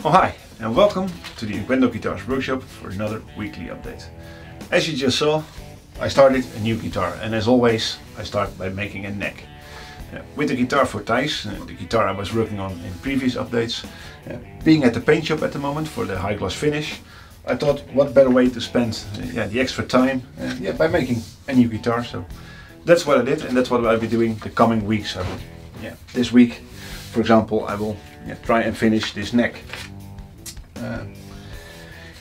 Oh hi, and welcome to the Unquendor Guitars workshop for another weekly update. As you just saw, I started a new guitar, and as always I start by making a neck. With the guitar for Thijs, the guitar I was working on in previous updates, being at the paint shop at the moment for the high gloss finish, I thought what better way to spend the extra time by making a new guitar. So that's what I did, and that's what I'll be doing the coming weeks. This week, for example, I will try and finish this neck.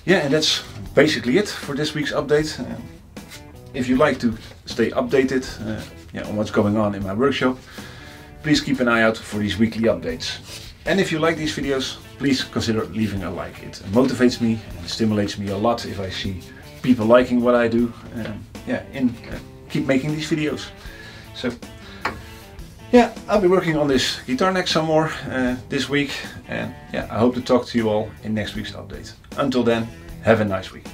And that's basically it for this week's update. If you like to stay updated on what's going on in my workshop, please keep an eye out for these weekly updates. And if you like these videos, please consider leaving a like. It motivates me and stimulates me a lot if I see people liking what I do. Keep making these videos. So I'll be working on this guitar neck some more this week, and I hope to talk to you all in next week's update. Until then, have a nice week.